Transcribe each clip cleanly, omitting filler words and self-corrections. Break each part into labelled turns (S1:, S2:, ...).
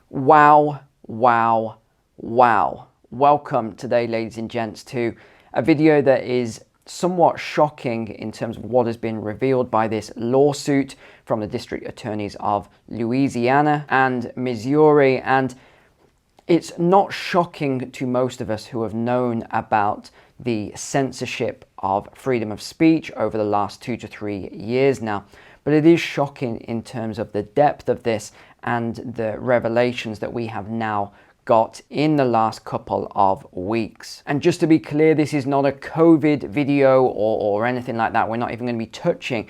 S1: Wow, wow, wow. Welcome today, ladies and gents, to a video that is somewhat shocking in terms of what has been revealed by this lawsuit from the district attorneys of Louisiana and Missouri. And it's not shocking to most of us who have known about the censorship of freedom of speech over the last 2 to 3 years now. But it is shocking in terms of the depth of this and the revelations that we have now got in the last couple of weeks. And just to be clear, this is not a COVID video or anything like that. We're not even going to be touching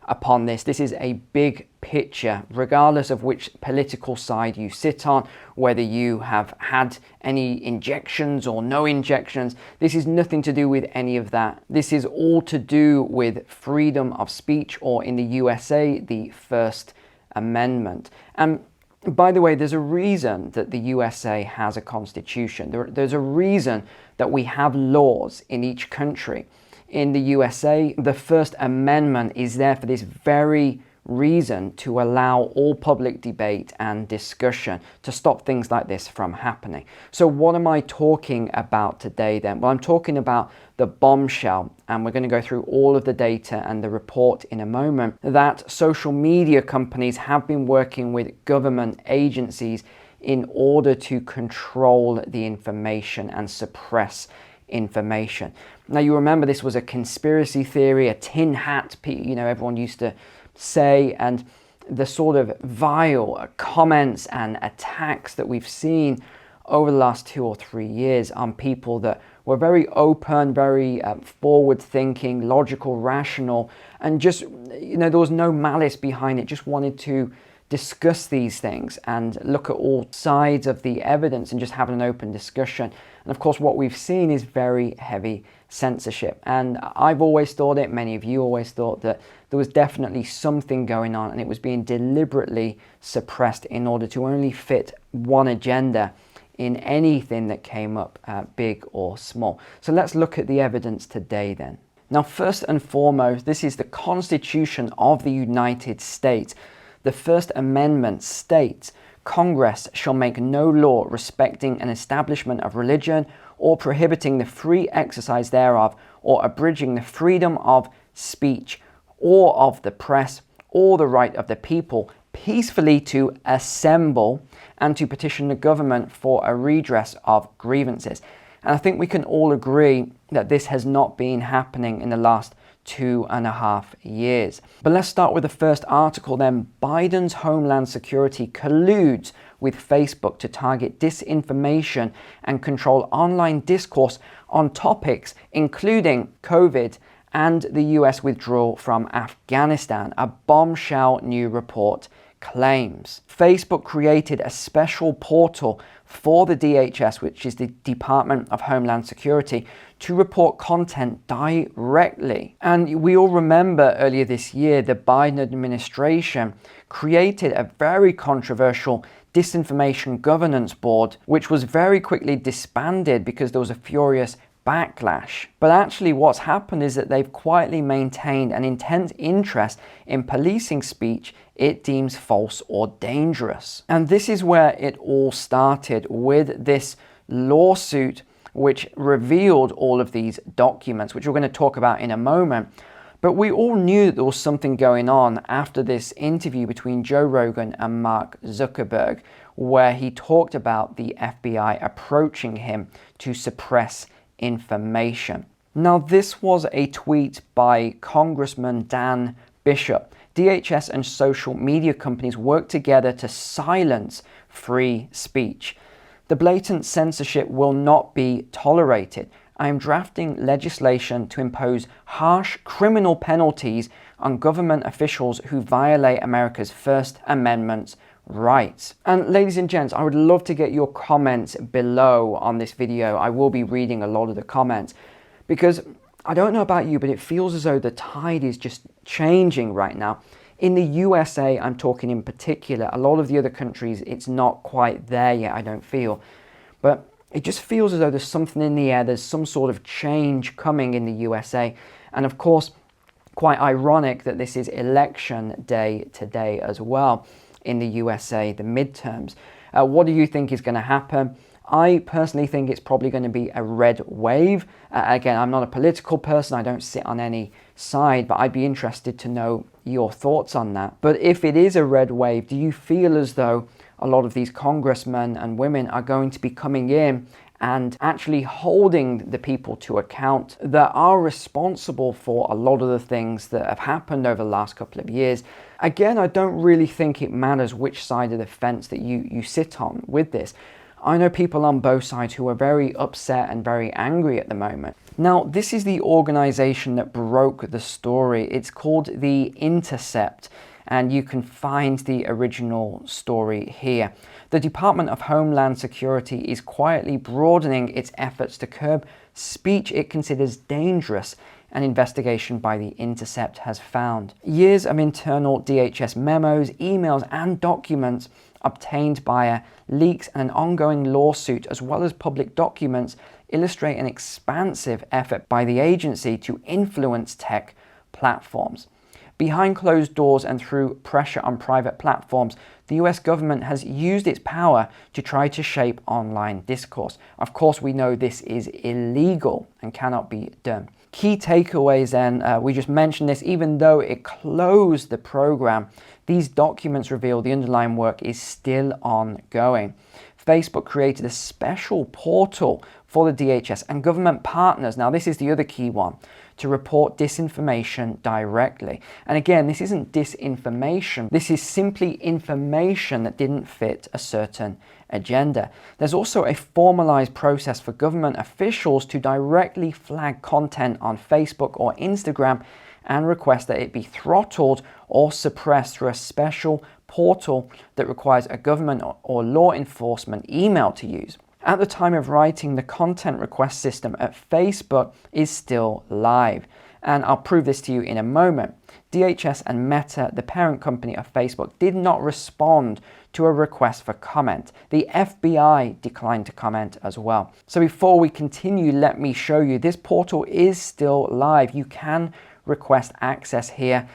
S1: upon this. This is a big picture, regardless of which political side you sit on, whether you have had any injections or no injections. This is nothing to do with any of that. This is all to do with freedom of speech, or in the USA, the First Amendment. And by the way, there's a reason that the USA has a constitution. There's a reason that we have laws in each country. In the USA, the First Amendment is there for this very reason, to allow all public debate and discussion, to stop things like this from happening. So what am I talking about today then? Well, I'm talking about the bombshell, and we're going to go through all of the data and the report in a moment, that social media companies have been working with government agencies in order to control the information and suppress information. Now, you remember this was a conspiracy theory, a tin hat, everyone used to say, and the sort of vile comments and attacks that we've seen over the last 2 or 3 years on people that were very open, very forward-thinking, logical, rational, and just, there was no malice behind it, just wanted to discuss these things and look at all sides of the evidence and just have an open discussion. And of course, what we've seen is very heavy censorship. And I've always thought it, many of you always thought, that there was definitely something going on, and it was being deliberately suppressed in order to only fit one agenda in anything that came up, big or small. So let's look at the evidence today then. Now, first and foremost, this is the Constitution of the United States. The First Amendment states, Congress shall make no law respecting an establishment of religion, or prohibiting the free exercise thereof, or abridging the freedom of speech, or of the press, or the right of the people peacefully to assemble and to petition the government for a redress of grievances. And I think we can all agree that this has not been happening in the last 2.5 years. But let's start with the first article then. Biden's Homeland Security colludes with Facebook to target disinformation and control online discourse on topics including COVID and the US withdrawal from Afghanistan, a bombshell new report claims. Facebook created a special portal for the DHS, which is the Department of Homeland Security, to report content directly. And we all remember earlier this year, the Biden administration created a very controversial disinformation governance board, which was very quickly disbanded because there was a furious backlash. But actually what's happened is that they've quietly maintained an intense interest in policing speech it deems false or dangerous. And this is where it all started, with this lawsuit which revealed all of these documents, which we're going to talk about in a moment. But we all knew that there was something going on after this interview between Joe Rogan and Mark Zuckerberg, where he talked about the FBI approaching him to suppress information. Now, this was a tweet by Congressman Dan Bishop. DHS and social media companies work together to silence free speech. The blatant censorship will not be tolerated. I am drafting legislation to impose harsh criminal penalties on government officials who violate America's First Amendment rights. And ladies and gents, I would love to get your comments below on this video. I will be reading a lot of the comments, because I don't know about you, but it feels as though the tide is just changing right now. In the USA, I'm talking in particular. A lot of the other countries, it's not quite there yet, I don't feel. But it just feels as though there's something in the air. There's some sort of change coming in the USA. And of course, quite ironic that this is election day today as well in the USA, the midterms. What do you think is going to happen? I personally think it's probably going to be a red wave. Again, I'm not a political person. I don't sit on any side, but I'd be interested to know your thoughts on that. But if it is a red wave, do you feel as though a lot of these congressmen and women are going to be coming in and actually holding the people to account that are responsible for a lot of the things that have happened over the last couple of years? Again, I don't really think it matters which side of the fence that you sit on with this. I know people on both sides who are very upset and very angry at the moment. Now, this is the organization that broke the story. It's called The Intercept, and you can find the original story here. The Department of Homeland Security is quietly broadening its efforts to curb speech it considers dangerous, an investigation by The Intercept has found. Years of internal DHS memos, emails, and documents obtained via leaks and an ongoing lawsuit, as well as public documents, illustrate an expansive effort by the agency to influence tech platforms. Behind closed doors and through pressure on private platforms, the US government has used its power to try to shape online discourse. Of course, we know this is illegal and cannot be done. Key takeaways then, we just mentioned this, even though it closed the program, these documents reveal the underlying work is still ongoing. Facebook created a special portal for the DHS and government partners, now this is the other key one, to report disinformation directly. And again, this isn't disinformation, this is simply information that didn't fit a certain agenda. There's also a formalized process for government officials to directly flag content on Facebook or Instagram and request that it be throttled or suppressed through a special portal that requires a government or law enforcement email to use. At the time of writing, the content request system at Facebook is still live, and I'll prove this to you in a moment. DHS and Meta, the parent company of Facebook, did not respond to a request for comment. The FBI declined to comment as well. So before we continue, let me show you this portal is still live. You can request access here.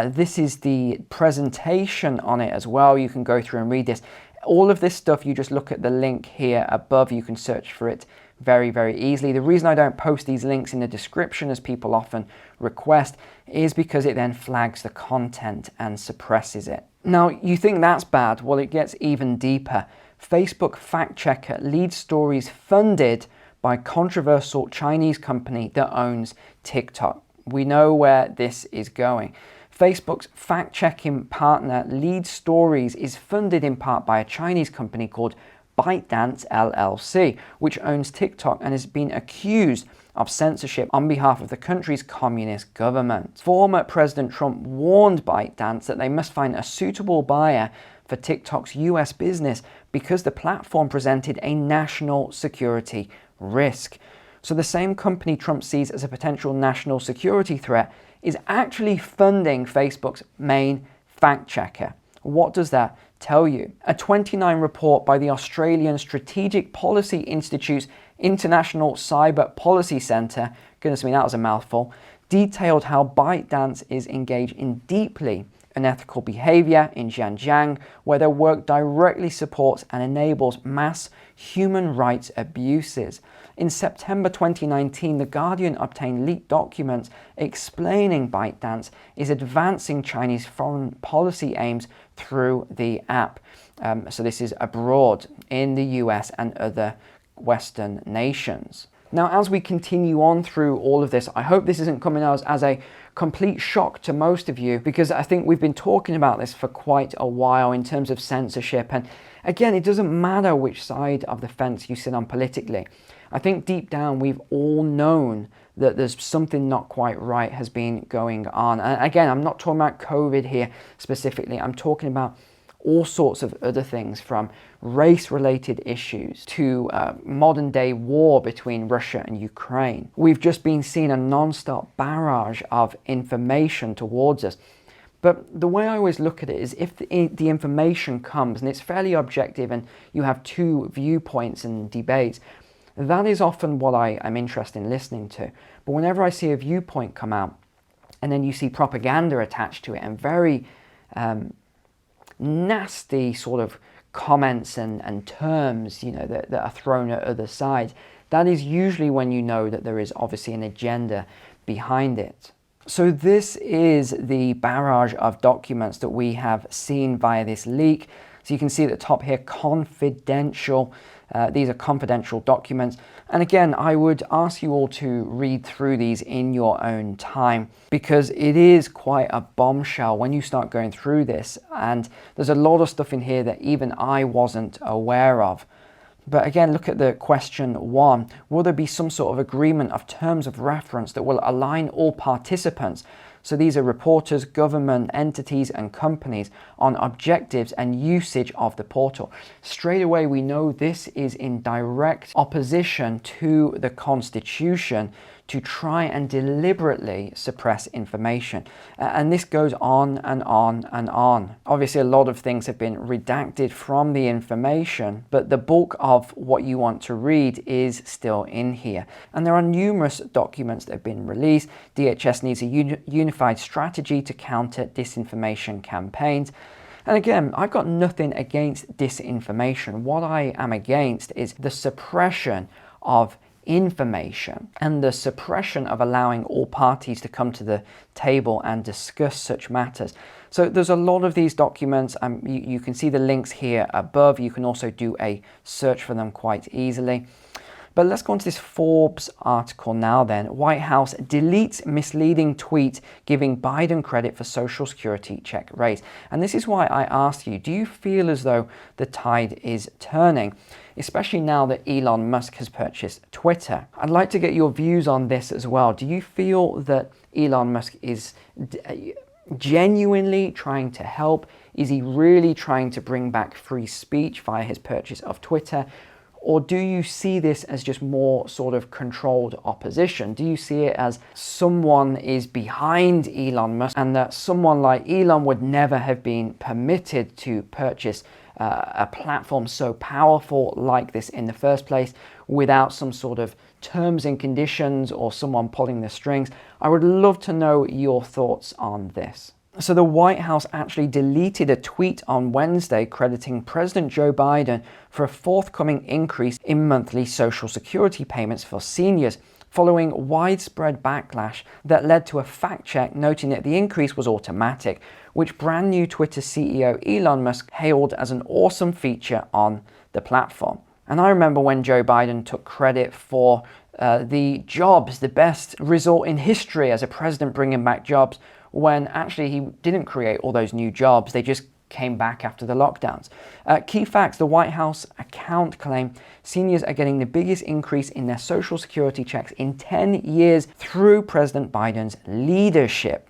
S1: This is the presentation on it as well. You can go through and read this. All of this stuff, you just look at the link here above. You can search for it very, very easily. The reason I don't post these links in the description, as people often request, is because it then flags the content and suppresses it. Now, you think that's bad? Well, it gets even deeper. Facebook fact checker leads stories funded by controversial Chinese company that owns TikTok. We know where this is going. Facebook's fact-checking partner Lead Stories is funded in part by a Chinese company called ByteDance LLC, which owns TikTok and has been accused of censorship on behalf of the country's communist government. Former President Trump warned ByteDance that they must find a suitable buyer for TikTok's US business because the platform presented a national security risk. So the same company Trump sees as a potential national security threat is actually funding Facebook's main fact checker. What does that tell you? A 2019 report by the Australian Strategic Policy Institute's International Cyber Policy Centre, goodness me, that was a mouthful, detailed how ByteDance is engaged in deeply unethical behaviour in Xinjiang, where their work directly supports and enables mass human rights abuses. In September 2019, The Guardian obtained leaked documents explaining ByteDance is advancing Chinese foreign policy aims through the app. So this is abroad in the US and other Western nations. Now, as we continue on through all of this, I hope this isn't coming out as a complete shock to most of you, because I think we've been talking about this for quite a while in terms of censorship. And again, it doesn't matter which side of the fence you sit on politically. I think deep down we've all known that there's something not quite right has been going on. And again, I'm not talking about COVID here specifically. I'm talking about all sorts of other things, from race-related issues to modern day war between Russia and Ukraine. We've just been seeing a non-stop barrage of information towards us. But the way I always look at it is, if the information comes and it's fairly objective and you have two viewpoints and debates, that is often what I'm interested in listening to. But whenever I see a viewpoint come out and then you see propaganda attached to it and very nasty sort of comments and terms, you know, that are thrown at other sides, that is usually when you know that there is obviously an agenda behind it. So this is the barrage of documents that we have seen via this leak. So you can see at the top here, confidential. These are confidential documents. And again, I would ask you all to read through these in your own time, because it is quite a bombshell when you start going through this. And there's a lot of stuff in here that even I wasn't aware of. But again, look at the question 1. Will there be some sort of agreement of terms of reference that will align all participants? So these are reporters, government entities and companies on objectives and usage of the portal. Straight away, we know this is in direct opposition to the Constitution to try and deliberately suppress information. And this goes on and on and on. Obviously, a lot of things have been redacted from the information, but the bulk of what you want to read is still in here. And there are numerous documents that have been released. DHS needs a unified strategy to counter disinformation campaigns. And again, I've got nothing against disinformation. What I am against is the suppression of information and the suppression of allowing all parties to come to the table and discuss such matters. So there's a lot of these documents. You can see the links here above. You can also do a search for them quite easily. But let's go on to this Forbes article now then. White House deletes misleading tweet giving Biden credit for Social Security check raise. And this is why I asked you, do you feel as though the tide is turning? Especially now that Elon Musk has purchased Twitter. I'd like to get your views on this as well. Do you feel that Elon Musk is genuinely trying to help? Is he really trying to bring back free speech via his purchase of Twitter? Or do you see this as just more sort of controlled opposition? Do you see it as someone is behind Elon Musk and that someone like Elon would never have been permitted to purchase a platform so powerful like this in the first place without some sort of terms and conditions or someone pulling the strings? I would love to know your thoughts on this. So the White House actually deleted a tweet on Wednesday crediting President Joe Biden for a forthcoming increase in monthly Social Security payments for seniors, following widespread backlash that led to a fact check noting that the increase was automatic, which brand new Twitter CEO Elon Musk hailed as an awesome feature on the platform. And I remember when Joe Biden took credit for the jobs, the best result in history as a president bringing back jobs, when actually he didn't create all those new jobs. They just came back after the lockdowns. Key facts: the White House account claim seniors are getting the biggest increase in their Social Security checks in 10 years through President Biden's leadership.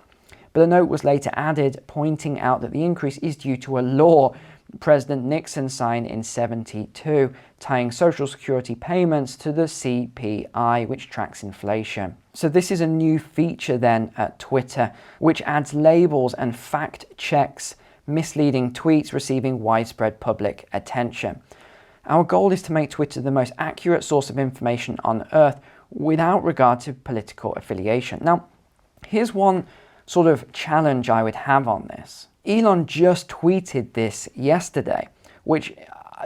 S1: But the note was later added, pointing out that the increase is due to a law President Nixon signed in '72, tying Social Security payments to the CPI, which tracks inflation. So this is a new feature then at Twitter, which adds labels and fact checks misleading tweets receiving widespread public attention. Our goal is to make Twitter the most accurate source of information on earth without regard to political affiliation. Now, here's one sort of challenge I would have on this. Elon just tweeted this yesterday, which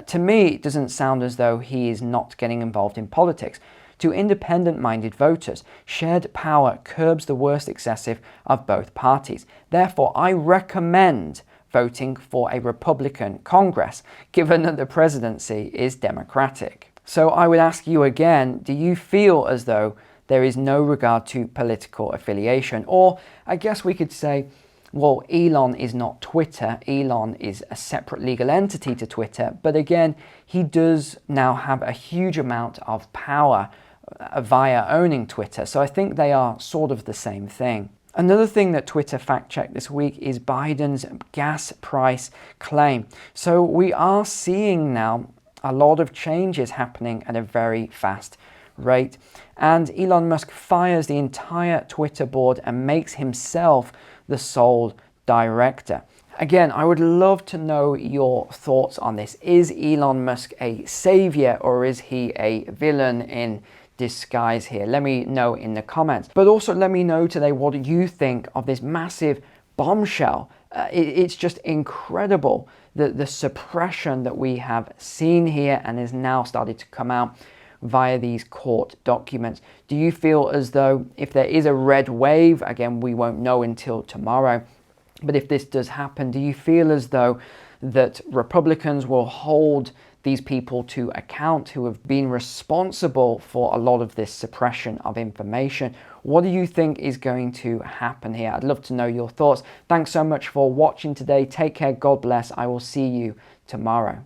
S1: to me doesn't sound as though he is not getting involved in politics. To independent-minded voters, shared power curbs the worst excessive of both parties. Therefore, I recommend voting for a Republican Congress, given that the presidency is Democratic. So I would ask you again, do you feel as though there is no regard to political affiliation? Or I guess we could say, well, Elon is not Twitter. Elon is a separate legal entity to Twitter. But again, he does now have a huge amount of power via owning Twitter. So I think they are sort of the same thing. Another thing that Twitter fact-checked this week is Biden's gas price claim. So we are seeing now a lot of changes happening at a very fast rate. And Elon Musk fires the entire Twitter board and makes himself the sole director. Again, I would love to know your thoughts on this. Is Elon Musk a savior or is he a villain in disguise here? Let me know in the comments. But also let me know today what you think of this massive bombshell. It's just incredible the suppression that we have seen here and is now started to come out via these court documents. Do you feel as though if there is a red wave, again, we won't know until tomorrow, but if this does happen, do you feel as though that Republicans will hold these people to account who have been responsible for a lot of this suppression of information? What do you think is going to happen here? I'd love to know your thoughts. Thanks so much for watching today. Take care. God bless. I will see you tomorrow.